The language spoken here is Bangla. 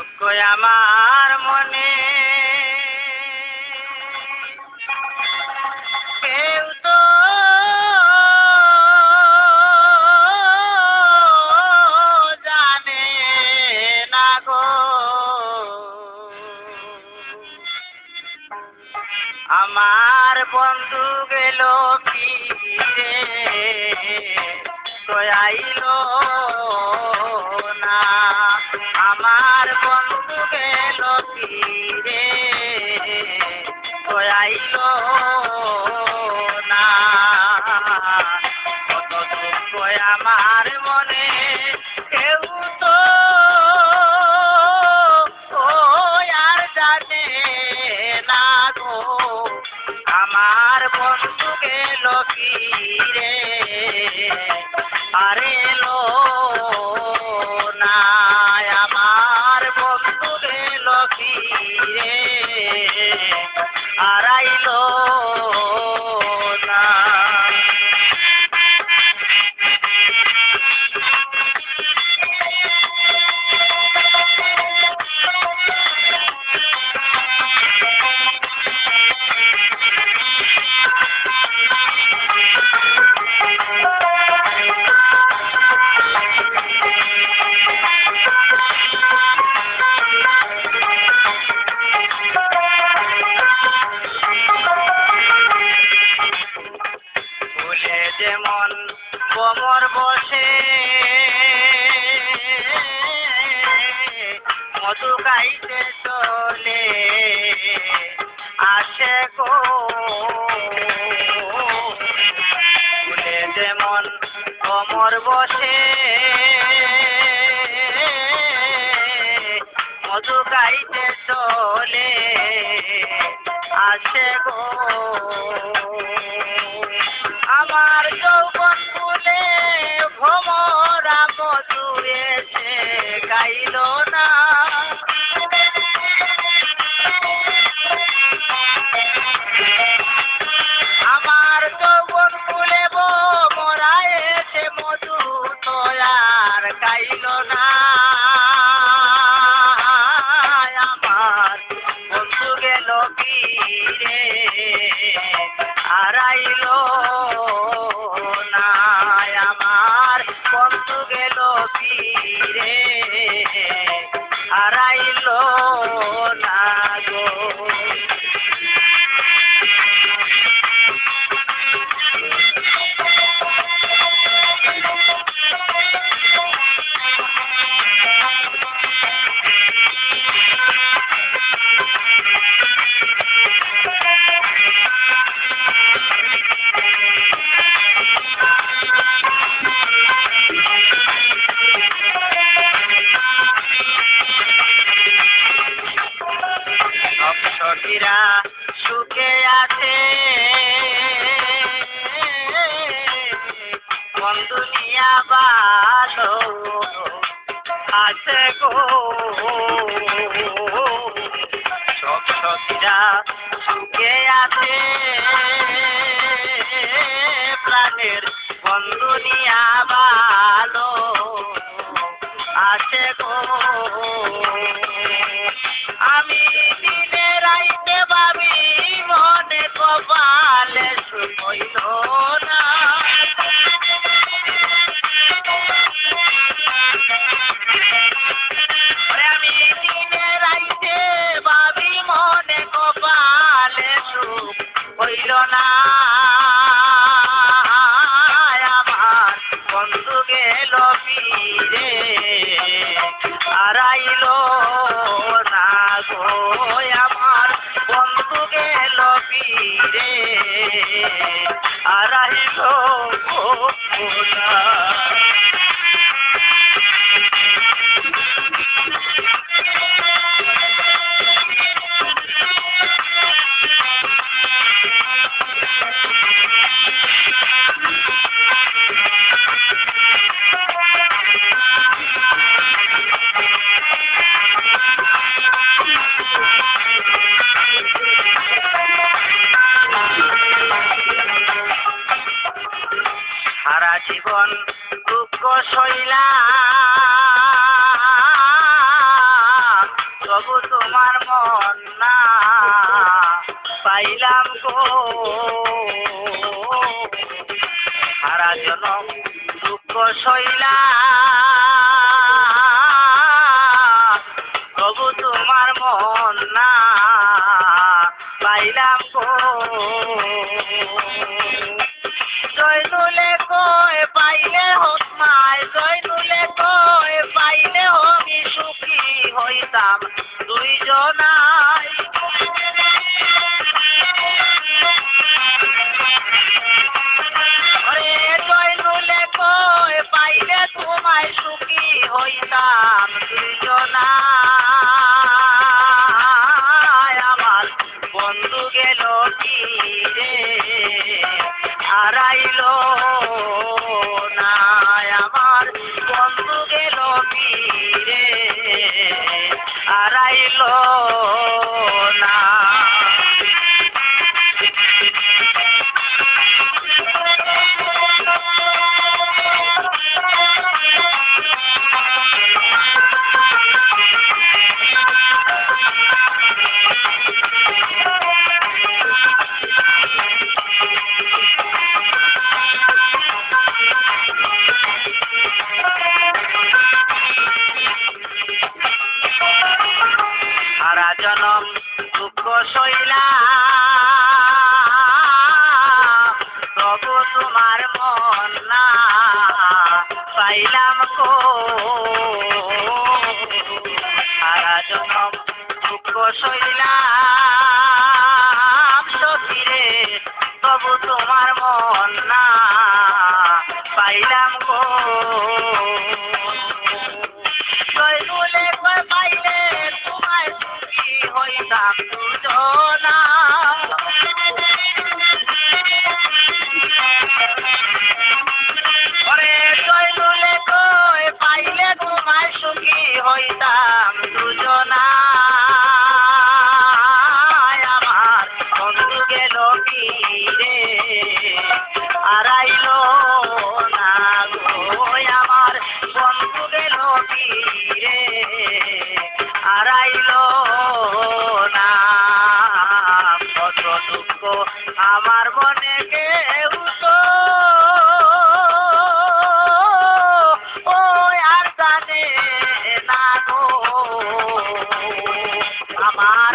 দুঃখ আমার মনে কেউ তো জানে না গো। আমার বন্ধু গেল ফিরে তো আইল না। আমার বন্ধু গেল ফিরে তো আইল না। কত দুঃখ আমার মনে কেউ তো আর জানে না গো। আমার বন্ধু গেল ফিরে আর এলো না। আমার বন্ধু গেল ফিরে আর আইলো না। যেমন কোমর বসে মধু খাইতে চলে আসে গো। ফুলে যেমন কোমর বসে মধু খাইতে চলে আসে গো। আমার যৌবন ফুলে ভ্রমরা মধু এসে গাইল না। আমার যৌবন ফুলে ভ্রমরা এসে মধু তো আর গাইল না। আমার বন্ধু গেল ফিরে আর আইল না। আমার বন্ধু গেল ফিরে আর আইল না গো। সখীরা সুখে আছে বন্ধু নিয়া ভালো আছে গো। সব সখীরা সুখে আছে প্রাণের বন্ধু নিয়া ভালো আছে গো। আমি দিনে রাইতে ভাবি মনে কপালে সুখ হইল না। আমি দিনে রাইতে ভাবি মনে কপালে সুখ হইল না। আমার বন্ধু গেল ফিরে আর আইল না গো। আমার বন্ধু গেল ফিরে আর আইল না। সারা জীবন দুঃখ সইলাম পাইলাম গো সারা জনম দুঃখ সইলাম তবু তোমার মন না পাইলাম গো জয়নুলে কয় পাইলে হোক মায় জয়নুলে কয় পাইলে আমি সুখী হইতাম দুইজনাই জয়নুলে কয় পাইলে তোমায় সুখী হইতাম দুইজনাই আমার বন্ধু গেল কি রে হারাইল না আমার বন্ধু গেল কি রে হারাইল না সারা জনম দুঃখ সইলাম তবু তোমার মন না পাইলাম গো সারা জনম দুঃখ সইলাম সখিরে তবু তোমার মন না পাইলাম গো জয়নুলে কয় পাইলে তোমায় সুখী হইতাম দুজনা ওরে জয়নুলে কয় পাইলে তোমায় সুখী হইতাম দুজনা আমার বন্ধু গেল কি রে হারাইল না গো আমার বন্ধু গেল কি রে হারাইল না কত দুঃখ আমার মনে কেউ তো ও আর জানে না গো আমার